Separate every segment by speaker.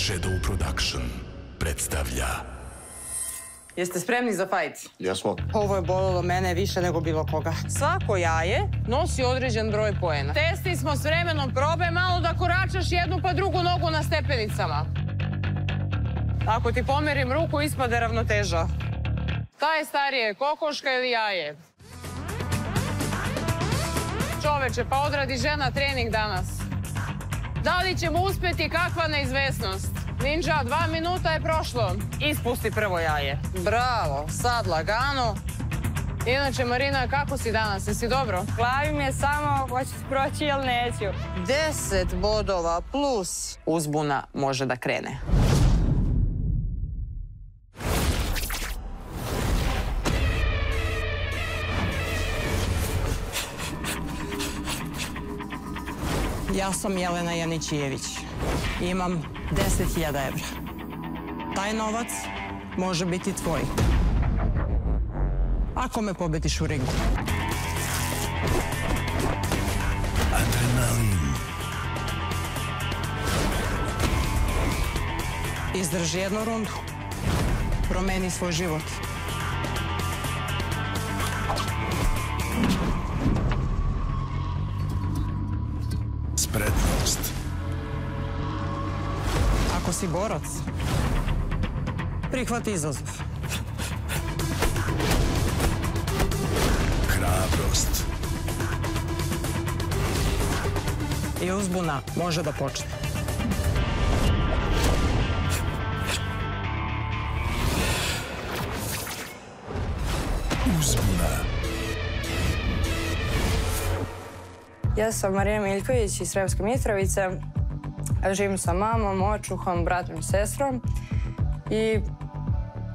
Speaker 1: Shadow Production predstavlja.
Speaker 2: Jeste spremni za fajt?
Speaker 3: Jesmo.
Speaker 2: Ovo je bolilo mene više nego bilo koga. Svako jaje nosi određen broj poena. Testi smo s vremenom, probaj malo da koračaš jednu pa drugu nogu na stepenicama. Ako ti pomerim ruku, ispade ravnoteža. Šta je starije, kokoška ili jaje? Čoveče, pa odradi žena trening danas. Da li ćemo uspjeti, kakva neizvesnost? Ninja, 2 minuta je prošlo. Ispusti prvo jaje. Bravo, sad lagano. Inače, Marina, kako si danas? Jesi dobro?
Speaker 4: Glavi mi je samo, hoću proći ili neću.
Speaker 2: 10 bodova plus uzbuna može da krene. Ja sam Jelena Janićijević. Imam 10.000 evra. Taj novac može biti tvoj. Ako me pobediš u ringu.
Speaker 1: Adrenalin.
Speaker 2: Izdrži jednu rundu. Promeni svoj život.
Speaker 1: Spretnost.
Speaker 2: Ako si borac, prihvati izazov.
Speaker 1: Hrabrost.
Speaker 2: I uzbuna može da počne.
Speaker 1: Uzbuna.
Speaker 4: Ja sam Marina Miljković iz Sremske Mitrovice. Živim sa mamom, očuhom, bratom i sestrom. I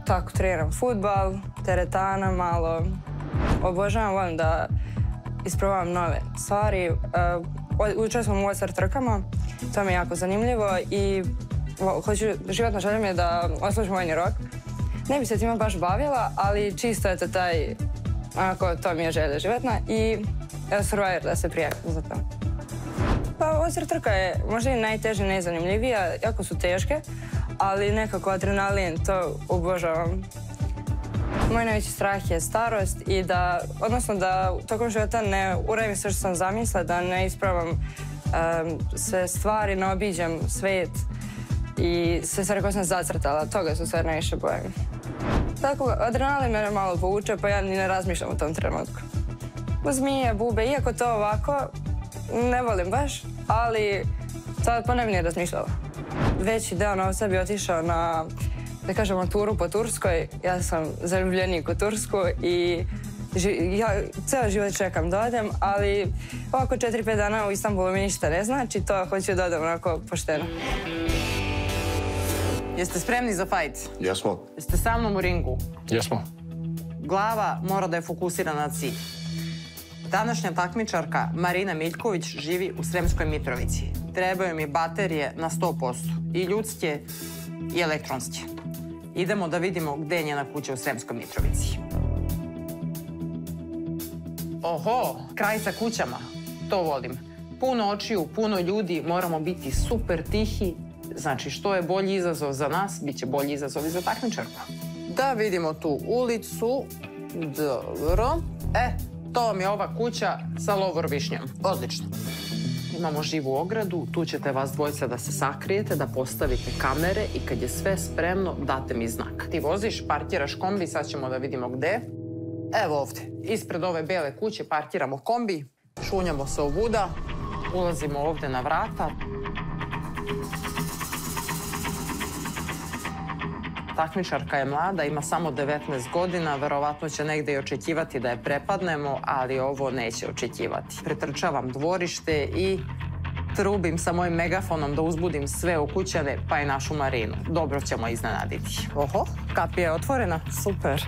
Speaker 4: tako treniram fudbal, teretana malo. Obožavam, volim da isprobavam nove stvari. Učestvujem u OSR trkama, to mi je jako zanimljivo i životna želja mi je da odslužim vojni rok. Ne bi se time baš bavila, ali čisto je to taj, onako, to mi je želja životna i Survivor da se prijavim za to. Pa OSR trka je možda i najteža i najzanimljivija, jako su teške, ali nekako adrenalin, to obožavam. Moj najveći strah je starost i da, odnosno da tokom života ne uradim sve što sam zamislila, da ne ispravam sve stvari, ne obiđem svet i sve stvari koje sam zacrtala, toga se stvari najviše bojim. Tako, adrenalin mene malo povuče, pa ja ni ne razmišljam u tom trenutku. Zmije, bube, iako to ovako, ne volim baš, ali to pa ne bi ni razmišljala. Veći deo novca bi otišao na, da kažemo, turu po Turskoj. Ja sam zaljubljenik u Tursku i ja ceo život čekam da odem, ali ovako 4-5 dana u Istanbulu mi ništa ne znači, to hoću da odem onako pošteno.
Speaker 2: Jeste spremni za fajt?
Speaker 3: Jesmo.
Speaker 2: Jeste sa mnom u ringu?
Speaker 3: Jesmo.
Speaker 2: Glava mora da je fokusirana na cilj. Današnja takmičarka Marina Miljković živi u Sremskoj Mitrovici. Trebaju mi baterije na 100%. I ljudske i elektronske. Idemo da vidimo gde je njena kuća u Sremskoj Mitrovici. Oho, kraj sa kućama. To volim. Puno očiju, puno ljudi, moramo biti super tihi. Znači, što je bolji izazov za nas, bit će bolji izazov i za takmičarku. Da vidimo tu ulicu. Dobro. To vam je ova kuća sa lovor višnjom. Odlično. Imamo živu ogradu, tu ćete vas dvojica da se sakrijete, da postavite kamere i kad je sve spremno, date mi znak. Ti voziš, parkiraš kombi, sad ćemo da vidimo gde. Evo ovde, ispred ove bele kuće parkiramo kombi, šunjamo se ovuda, ulazimo ovde na vrata. Takmičarka je mlada, ima samo 19 godina, verovatno će negde i očekivati da je prepadnemo, ali ovo neće očekivati. Pretrčavam dvorište i trubim sa mojim megafonom da uzbudim sve ukućane, pa i našu Marinu. Dobro ćemo iznenaditi. Oho, kapija je otvorena, super.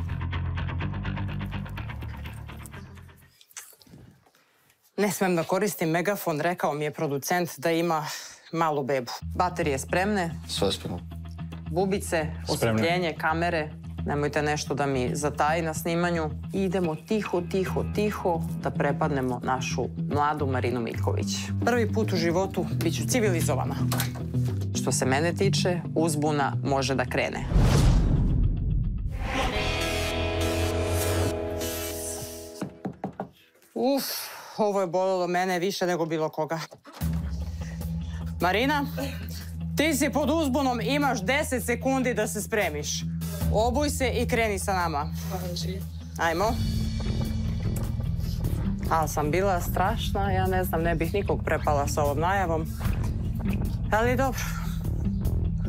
Speaker 2: Ne smem da koristim megafon, rekao mi je producent da ima malu bebu. Baterije spremne?
Speaker 3: Sve spremno.
Speaker 2: Bubice, osvetljenje, kamere, nemojte nešto da mi zataji na snimanju. Idemo tiho da prepadnemo našu mladu Marinu Miljković. Prvi put u životu bit ću civilizovana. što se mene tiče, uzbuna može da krene. Ovo je bolelo mene više nego bilo koga. Marina, ti si pod uzbunom, imaš 10 sekundi da se spremiš. Obuj se i kreni sa nama. Ajmo. Ali sam bila strašna, ja ne znam, ne bih nikog prepala sa ovom najavom. Ali dobro,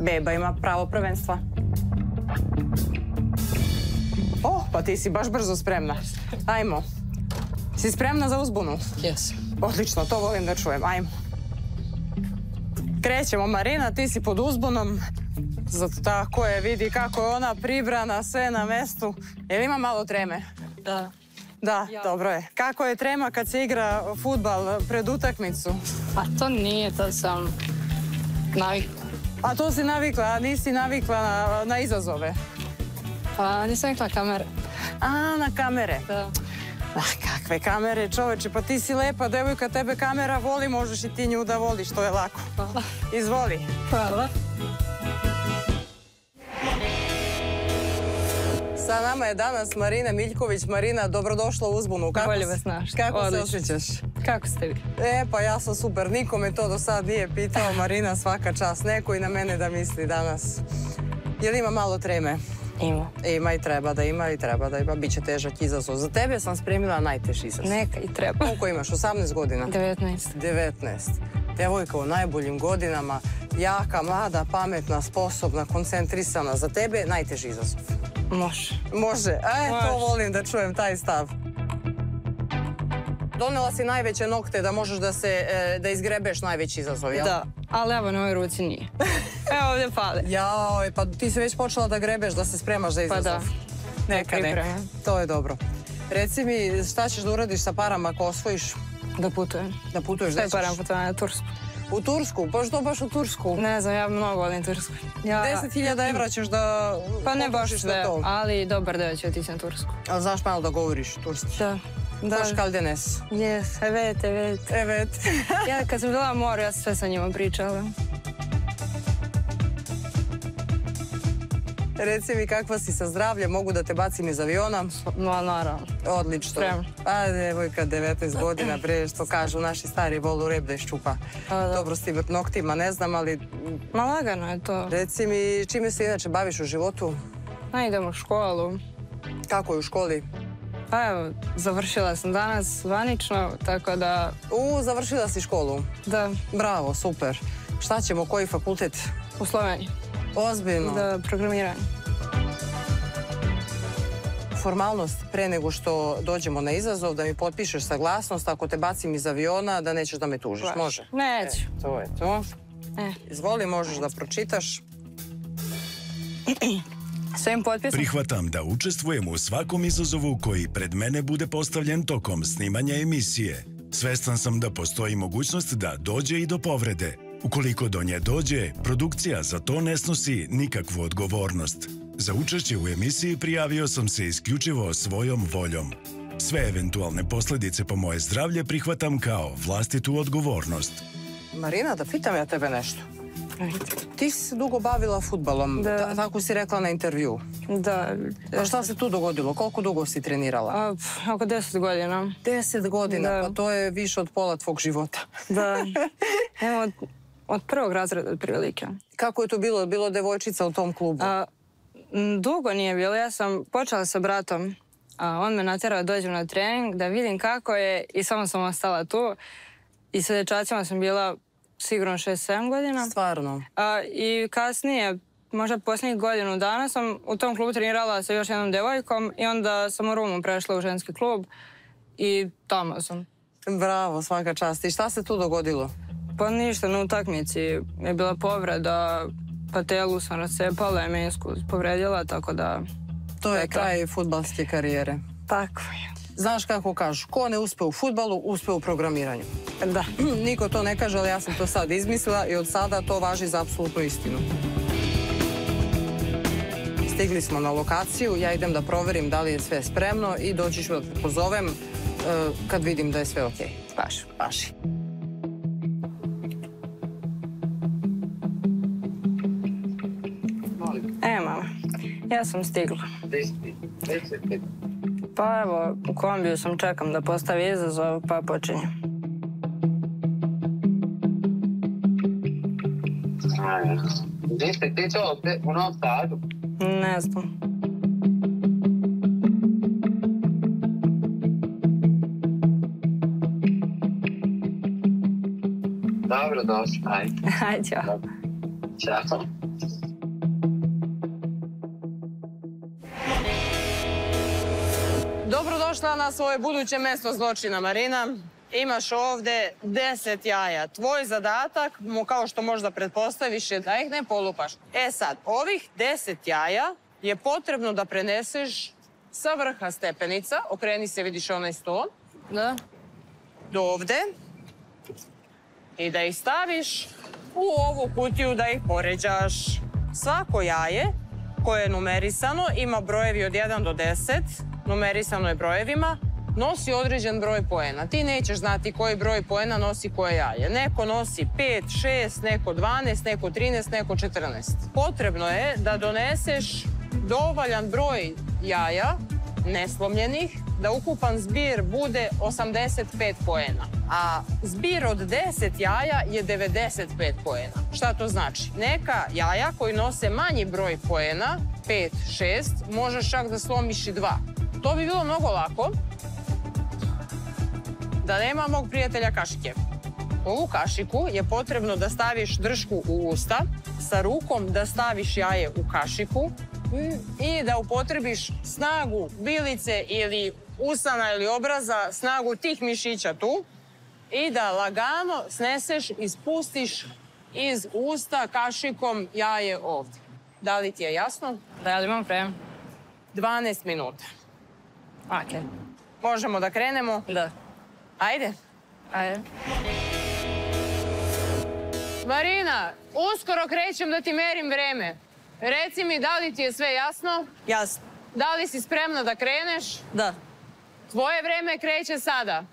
Speaker 2: beba ima pravo prvenstva. Pa ti si baš brzo spremna. Ajmo. Si spremna za uzbunu?
Speaker 4: Jesam.
Speaker 2: Odlično, to volim da čujem. Ajmo. Krećemo, Marina, ti si pod uzbunom. Zato tako je, vidi kako je ona pribrana, sve na mestu. Jel ima malo treme?
Speaker 4: Da.
Speaker 2: Da, dobro je. Kako je trema kad se igra fudbal pred utakmicu?
Speaker 4: A to nije, to sam navikla.
Speaker 2: A to si navikla, a nisi navikla na izazove?
Speaker 4: Pa nisam navikla kamere.
Speaker 2: A, na kamere?
Speaker 4: Da.
Speaker 2: Kakve kamere, čoveče, pa ti si lepa devojka, tebe kamera voli, možeš i ti nju da voliš, to je lako.
Speaker 4: Hvala.
Speaker 2: Izvoli.
Speaker 4: Hvala.
Speaker 2: Sa nama je danas Marina Miljković. Marina, dobrodošla u uzbunu.
Speaker 4: Bolje vas našli.
Speaker 2: Kako se osjećaš?
Speaker 4: Kako ste vi?
Speaker 2: Pa ja sam super. Niko me to do sad nije pitao. Marina, svaka čast. Neko i na mene da misli danas. Jel ima malo treme?
Speaker 4: Ima.
Speaker 2: Ima i treba da ima. Biće težak izazov. Za tebe sam spremila najteži izazov.
Speaker 4: Neka i treba.
Speaker 2: Koliko imaš? 18 godina?
Speaker 4: 19.
Speaker 2: 19. Devojka u najboljim godinama. Jaka, mlada, pametna, sposobna, koncentrisana. Za tebe najteži izazov.
Speaker 4: Može.
Speaker 2: Može. To volim da čujem, taj stav. Donela si najveće nokte da možeš da izgrebeš najveći izazov, jel?
Speaker 4: Da, ali evo na ovoj ruci nije. Evo ovdje pale.
Speaker 2: Jao, pa ti si već počela da grebeš, da se spremaš za izazov.
Speaker 4: Pa da.
Speaker 2: Neka. To je dobro. Reci mi, šta ćeš da uradiš sa parama ako osvojiš?
Speaker 4: Da putujem.
Speaker 2: Da putuješ, gde ćeš?
Speaker 4: Sve param putovanje na Tursku.
Speaker 2: U Tursku? Pa što baš u Tursku?
Speaker 4: Ne znam, ja mnogo volim Tursku.
Speaker 2: 10.000 evra ćeš da...
Speaker 4: Pa ne baš sve, ali dobar deo ću otići na Tursku.
Speaker 2: Ali znaš malo da govoriš turski?
Speaker 4: Da.
Speaker 2: Hoš kaldenes?
Speaker 4: Jes, evet.
Speaker 2: Evet.
Speaker 4: Ja kad sam bila na moru, ja sam sve sa njima pričala.
Speaker 2: Reci mi kakva si sa zdravljem, mogu da te bacim iz aviona?
Speaker 4: No, naravno.
Speaker 2: Odlično.
Speaker 4: Spremno.
Speaker 2: A devojka, 19 godina, bre, što kažu, naši stari volu rep da iščupa. Dobro s tim noktima, ne znam, ali...
Speaker 4: Ma lagano je to.
Speaker 2: Reci mi, čime se inače baviš u životu?
Speaker 4: Idem u školu.
Speaker 2: Kako je u školi?
Speaker 4: Pa evo, završila sam danas zvanično, tako da...
Speaker 2: Završila si školu?
Speaker 4: Da.
Speaker 2: Bravo, super. Šta ćemo, koji fakultet?
Speaker 4: U Sloveniji.
Speaker 2: Ozbiljno?
Speaker 4: Da, programiranje.
Speaker 2: Formalnost pre nego što dođemo na izazov, da mi potpišeš saglasnost, ako te bacim iz aviona, da nećeš da me tužiš, može?
Speaker 4: Neću.
Speaker 2: To je to. Izvoli, možeš da pročitaš.
Speaker 4: Svojim potpisom.
Speaker 1: Prihvatam da učestvujem u svakom izazovu koji pred mene bude postavljen tokom snimanja emisije. Svestan sam da postoji mogućnost da dođe i do povrede. Ukoliko do nje dođe, produkcija za to ne snosi nikakvu odgovornost. Za učešće u emisiji prijavio sam se isključivo svojom voljom. Sve eventualne posljedice po moje zdravlje prihvatam kao vlastitu odgovornost.
Speaker 2: Marina, da pitam ja tebe nešto. Ti si se dugo bavila fudbalom, tako si rekla na intervju.
Speaker 4: Da.
Speaker 2: A šta se tu dogodilo? Koliko dugo si trenirala?
Speaker 4: Oko 10 godina.
Speaker 2: 10 godina, pa to je više od pola tvog života.
Speaker 4: Da. Evo, od prvog razreda otprilike.
Speaker 2: Kako je to bilo? Bilo devojčica u tom klubu?
Speaker 4: Dugo nije bilo. Ja sam počela sa bratom. On me natjerao da dođem na trening, da vidim kako je i samo sam ostala tu. I sa dečacima sam bila sigurno 6-7 godina.
Speaker 2: Stvarno?
Speaker 4: I kasnije, možda posljednjih godinu dana, sam u tom klubu trenirala sa još jednom devojkom i onda sam u Rumu prešla u ženski klub i tamo sam.
Speaker 2: Bravo, svaka čast. I šta se tu dogodilo?
Speaker 4: Pa ništa, na utakmici je bila povreda, patelu sam rascepala, jemensku povredila, tako da...
Speaker 2: To je kraj fudbalske karijere.
Speaker 4: Tako je.
Speaker 2: Znaš kako kažu, ko ne uspe u fudbalu, uspe u programiranju.
Speaker 4: Da.
Speaker 2: Niko to ne kaže, ali ja sam to sad izmislila i od sada to važi za apsolutnu istinu. Stigli smo na lokaciju, ja idem da proverim da li je sve spremno i doći ću da te pozovem kad vidim da je sve okej. Važi.
Speaker 4: Ja sam stigla. Pa evo, u kombiju sam, čekam da postavi izazov, pa počinjem.
Speaker 3: Gdje ste ti to u Novom Sadu?
Speaker 4: Ne znam.
Speaker 3: Dobro, došli. Ajde.
Speaker 4: Ajde, ćao.
Speaker 3: Ćao.
Speaker 2: Dobrodošla na svoje buduće mesto zločina, Marina. Imaš ovde 10 jaja. Tvoj zadatak, kao što možda pretpostaviš, je da ih ne polupaš. E sad, ovih 10 jaja je potrebno da preneseš sa vrha stepenica. Okreni se, vidiš onaj sto.
Speaker 4: Da?
Speaker 2: Do ovde. I da ih staviš u ovu kutiju da ih poređaš. Svako jaje koje je numerisano, ima brojevi od 1 do 10, numerisano je brojevima, nosi određen broj poena. Ti nećeš znati koji broj poena nosi koje jaje. Neko nosi 5, 6, neko 12, neko 13, neko 14. Potrebno je da doneseš dovoljan broj jaja, neslomljenih, da ukupan zbir bude 85 poena. A zbir od 10 jaja je 95 poena. Šta to znači? Neka jaja koji nose manji broj poena, 5, 6, možeš čak da slomiš i 2. To bi bilo mnogo lako da nema mog prijatelja kašike. Ovu kašiku je potrebno da staviš držku u usta, sa rukom da staviš jaje u kašiku i da upotrebiš snagu bilice ili usana ili obraza, snagu tih mišića tu i da lagano sneseš i spustiš iz usta kašikom jaje ovdje. Da li ti je jasno?
Speaker 4: Da li imam vreme?
Speaker 2: 12 minuta.
Speaker 4: Ok.
Speaker 2: Možemo da krenemo?
Speaker 4: Da.
Speaker 2: Ajde.
Speaker 4: Ajde.
Speaker 2: Marina, uskoro krećem da ti merim vreme. Reci mi da li ti je sve jasno?
Speaker 4: Jasno.
Speaker 2: Da li si spremna da kreneš?
Speaker 4: Da.
Speaker 2: Tvoje vreme kreće sada.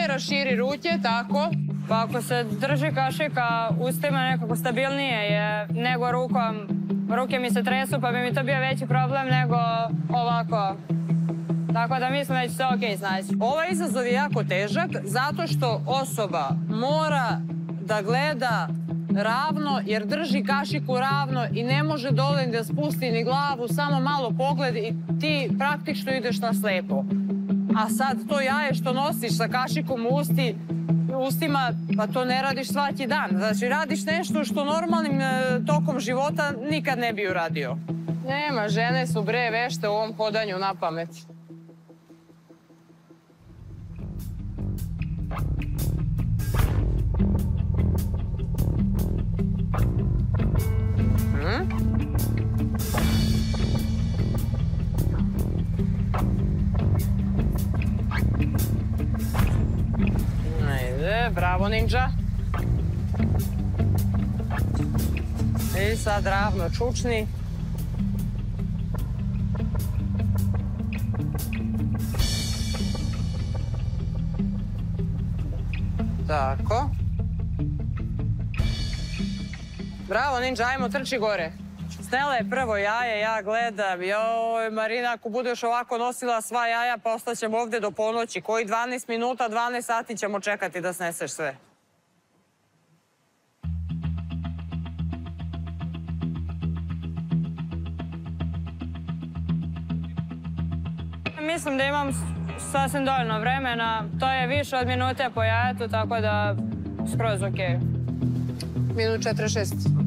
Speaker 2: Raširi ruke, tako.
Speaker 4: Pa ako se drži kašika ustima nekako stabilnije je nego rukom, ruke mi se tresu pa bi mi to bio veći problem nego ovako. Tako da mislim da će se okej snaći.
Speaker 2: Ovaj izazov je jako težak zato što osoba mora da gleda ravno jer drži kašiku ravno i ne može dole da spusti ni glavu, samo malo pogled i ti praktično ideš na slepo. A sad to jaje što nosiš sa kašikom u ustima, pa to ne radiš svaki dan. Znači, radiš nešto što normalnim tokom života nikad ne bi uradio. Nema, žene su bre vešte u ovom hodanju na pamet. Bravo, ninja. I sad ravno čučni. Tako. Bravo, ninja, ajmo, trči gore. Snela je prvo jaje, ja gledam. Joj, Marina, ako budeš ovako nosila sva jaja, pa ostaćemo ovde do ponoći. Koji 12 minuta, 12 sati ćemo čekati da sneseš sve.
Speaker 4: Mislim da imam sasvim dovoljno vremena. To je više od minute po jajetu, tako da skroz okej.
Speaker 2: Minut 46.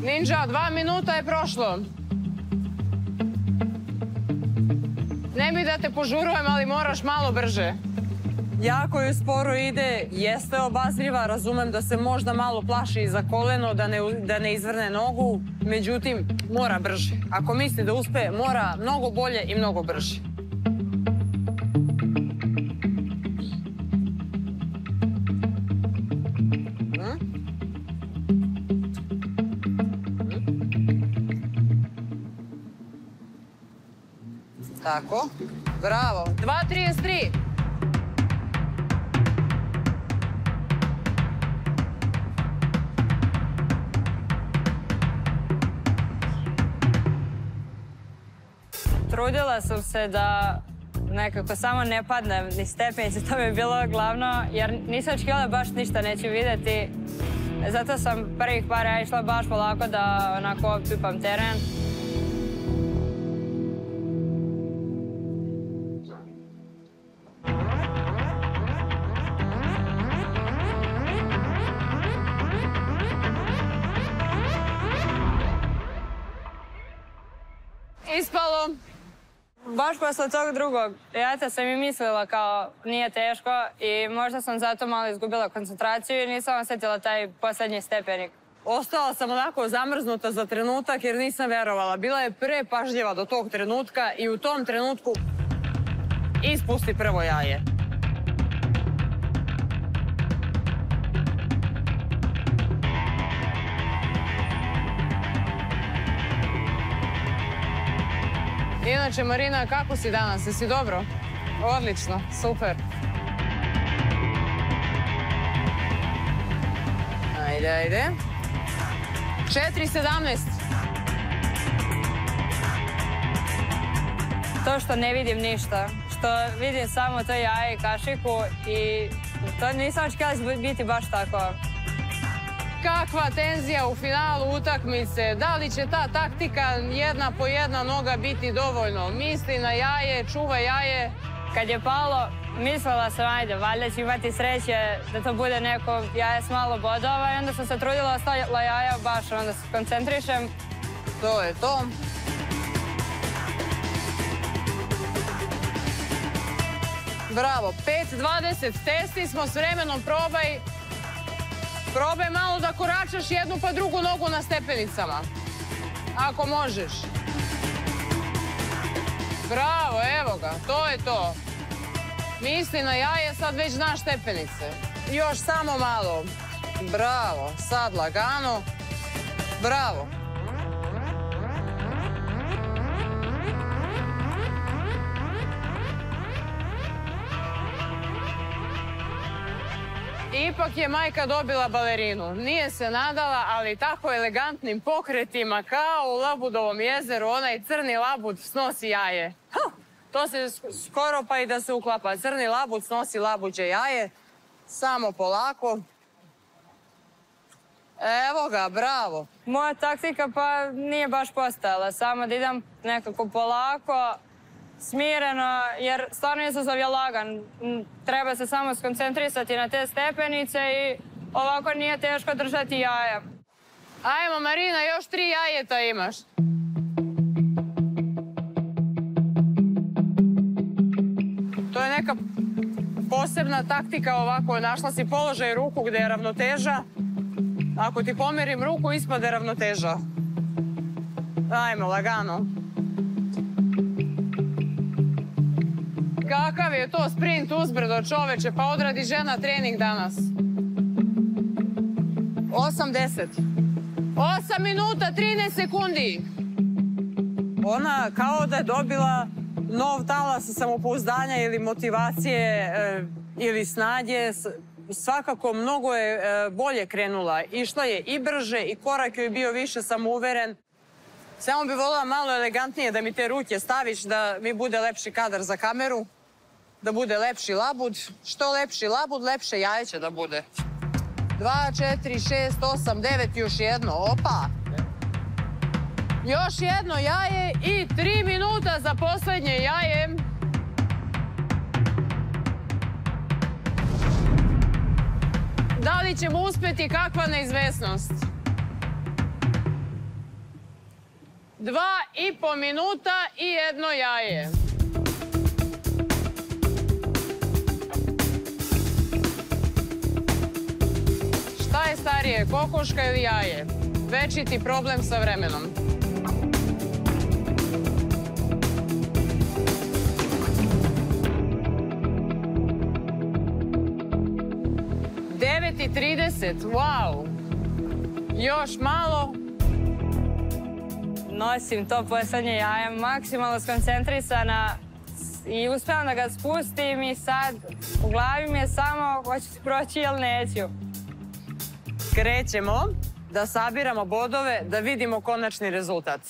Speaker 2: Ninja, 2 minuta je prošlo. Ne bi da te požurujem, ali moraš malo brže. Jako ju sporo ide, jeste obazriva, razumem da se možda malo plaši iza koleno, da ne izvrne nogu, međutim, mora brže. Ako misli da uspe, mora mnogo bolje i mnogo brže. Tako. Bravo. 2.33.
Speaker 4: Trudila sam se da nekako samo ne padnem ni stepenice, to mi je bilo glavno, jer nisam očekivala baš ništa neću vidjeti. Zato sam prvih par ja išla baš polako da onako opipam teren.
Speaker 2: Ispalo.
Speaker 4: Baš posle tog drugog jajca sam i mislila kao nije teško i možda sam zato malo izgubila koncentraciju i nisam osjetila taj posljednji stepenik.
Speaker 2: Ostala sam onako zamrznuta za trenutak jer nisam verovala. Bila je prepažljiva do tog trenutka i u tom trenutku ispusti prvo jaje. Inače, Marina, kako si danas? Jesi dobro? Odlično, super. Ajde. 4.17.
Speaker 4: To što ne vidim ništa, što vidim samo to jaje i kašiku i to nisam očekivala biti baš tako.
Speaker 2: Kakva tenzija u finalu utakmice. Da li će ta taktika jedna po jedna noga biti dovoljno? Misli na jaje, čuva jaje.
Speaker 4: Kad je palo, mislila sam, ajde, valjda ću imati sreće da to bude neko jaje s malo bodova i onda sam se trudila ostavila jaja baš, onda se koncentrišem.
Speaker 2: To je to. Bravo, 5.20, testi smo s vremenom, probaj. Probaj malo da koračaš jednu pa drugu nogu na stepenicama. Ako možeš. Bravo, evo ga, to je to. Misli na jaje, sad već znaš stepenice. Još samo malo. Bravo, sad lagano. Bravo. Ipak je majka dobila balerinu. Nije se nadala, ali tako elegantnim pokretima kao u Labudovom jezeru onaj crni labud snosi jaje. To se skoro pa i da se uklapa. Crni labud snosi labuđe jaje. Samo polako. Evo ga, bravo.
Speaker 4: Moja taktika pa nije baš postojala, samo da idem nekako polako, smireno, jer stvarno izazov je lagan. Treba se samo skoncentrisati na te stepenice i ovako nije teško držati jaja. Ajmo, Marina, još 3 jajeta imaš. To je neka posebna taktika ovako. Našla si položaj ruku gde je ravnoteža. Ako ti pomerim ruku, ispade ravnoteža. Ajmo, lagano. Kakav je to sprint uzbrdo, čoveče, pa odradi žena trening danas. 8.10. 8 minuta, 13 sekundi. Ona kao da je dobila nov talas samopouzdanja ili motivacije ili snage. Svakako mnogo je bolje krenula. Išla je i brže i korak joj je bio više samouveren. Samo bi volila malo elegantnije da mi te ruke staviš, da mi bude lepši kadar za kameru, da bude lepši labud. Što lepši labud, lepše jaje će da bude. 2, 4, 6, 8, 9, još jedno. Opa! Još jedno jaje i 3 minuta za poslednje jaje. Da li ćemo uspeti, kakva neizvesnost? 2,5 minuta i jedno jaje. Šta je starije, kokoška ili jaje? Večiti problem sa vremenom. I 30, wow. Još malo. nosim to poslednje jaje, maksimalno skoncentrisana i uspevam da ga spustim i sad u glavi mi je samo hoću proći ili neću.
Speaker 2: Krećemo da sabiramo bodove, da vidimo konačni rezultat.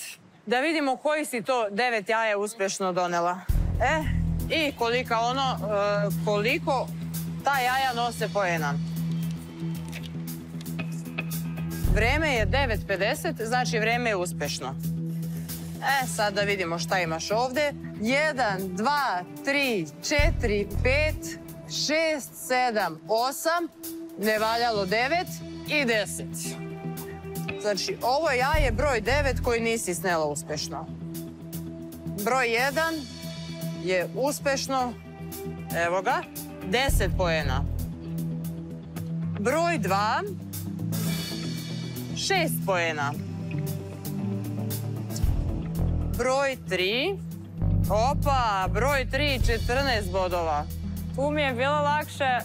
Speaker 2: Da vidimo koji si to 9 jaja uspešno donela. I koliko ta jaja nose poena. Vreme je 9:50, znači vreme je uspešno. Sad da vidimo šta imaš ovde. 1, 2, 3, 4, 5, 6, 7, 8, nevaljalo 9 i 10. Znači, ovo jaje broj 9 koji nisi snela uspešno. Broj 1 je uspešno, evo ga, 10 poena. Broj 2, 6 poena. Broj 3, broj 3, 14 bodova.
Speaker 4: Tu mi je bilo lakše.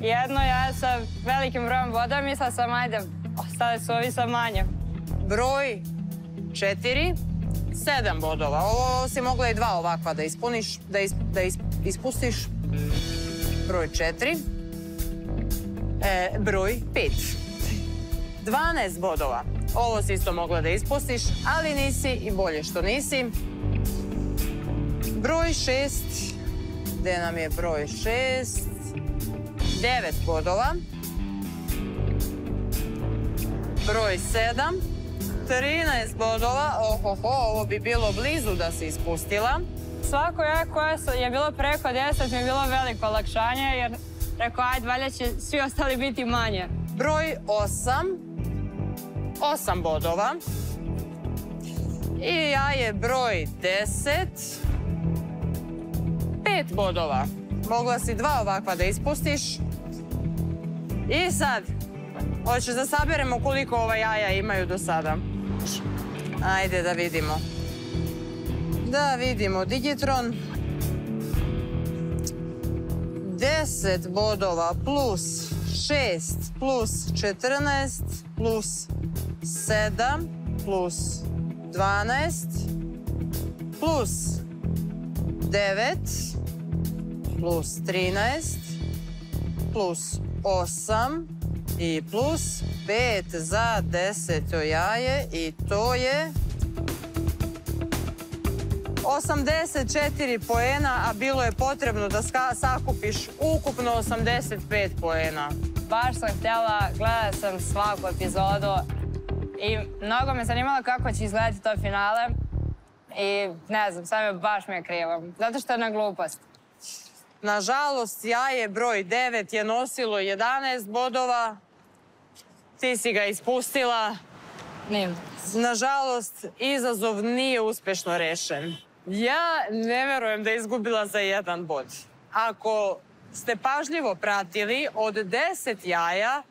Speaker 4: Jedno jaje sa velikim brojem bodova, mislila sam, ajde, ostale su ovi sa manje.
Speaker 2: Broj 4, 7 bodova. Ovo si mogla i 2 ovakva da ispuniš, da ispustiš. Broj 4. Broj 5. 12 bodova. Ovo si isto mogla da ispustiš, ali nisi i bolje što nisi. Broj 6. Gde nam je broj 6? 9 bodova. Broj 7. 13 bodova. Ovo bi bilo blizu da si ispustila.
Speaker 4: Svako jaje koje je bilo preko 10 mi je bilo veliko olakšanje, jer rekao, ajde, valjda će svi ostali biti manje.
Speaker 2: Broj 8. 8 bodova. I jaje broj 10. 5 bodova. Mogla si 2 ovakva da ispustiš. I sad, hoćeš da saberemo koliko ova jaja imaju do sada. Ajde da vidimo. Da vidimo, Digitron. 10 bodova plus 6 plus 14 plus 7 plus 12 plus 9 plus 13 plus 8 i plus 5 za 10 jaje i to je 84 poena, a bilo je potrebno da sakupiš ukupno 85 poena.
Speaker 4: Baš sam htjela, gledala sam svaku epizodu i mnogo me zanimalo kako će izgledati to finale i ne znam, sad baš mi je krivo, zato što je na glupost.
Speaker 2: Nažalost, jaje broj 9 je nosilo 11 bodova, ti si ga ispustila.
Speaker 4: Nim.
Speaker 2: Nažalost, izazov nije uspešno rešen. Ja ne verujem da je izgubila za 1 bod. Ako ste pažljivo pratili, od 10 jaja,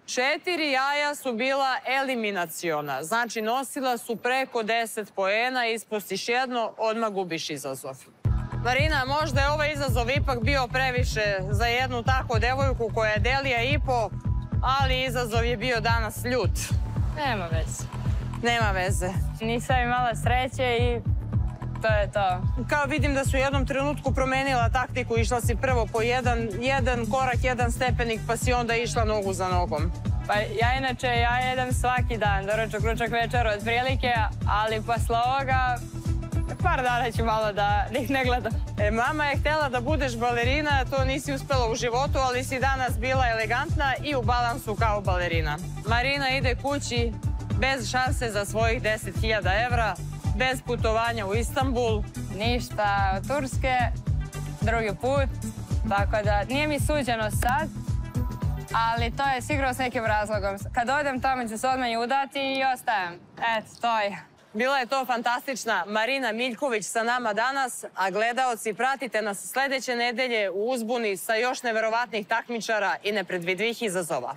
Speaker 2: 4 jaja su bila eliminaciona. Znači, nosila su preko 10 poena, ispustiš jedno, odmah gubiš izazov. Marina, možda je ovaj izazov ipak bio previše za jednu takvu devojku koja je delija i po, ali izazov je bio danas ljut.
Speaker 4: Nema veze.
Speaker 2: Nema veze.
Speaker 4: Nisam imala sreće i to je to.
Speaker 2: Kao vidim da su u jednom trenutku promenila taktiku, išla si prvo po jedan korak, jedan stepenik, pa si onda išla nogu za nogom.
Speaker 4: Pa ja inače, ja jedem svaki dan, doručak, ručak, večer od prilike, ali posle ovoga par dana ću malo da ih ne gledam.
Speaker 2: Mama je htjela da budeš balerina, to nisi uspela u životu, ali si danas bila elegantna i u balansu kao balerina. Marina ide kući bez šanse za svojih 10.000 evra, bez putovanja u Istanbul.
Speaker 4: Ništa od Turske, drugi put, tako da nije mi suđeno sad, ali to je sigurno s nekim razlogom. Kad odem tamo ću se odmah i udati i ostajem. Eto, to je.
Speaker 2: Bila je to fantastična Marina Miljković sa nama danas, a gledaoci, pratite nas sledeće nedelje u uzbuni sa još neverovatnih takmičara i nepredvidivih izazova.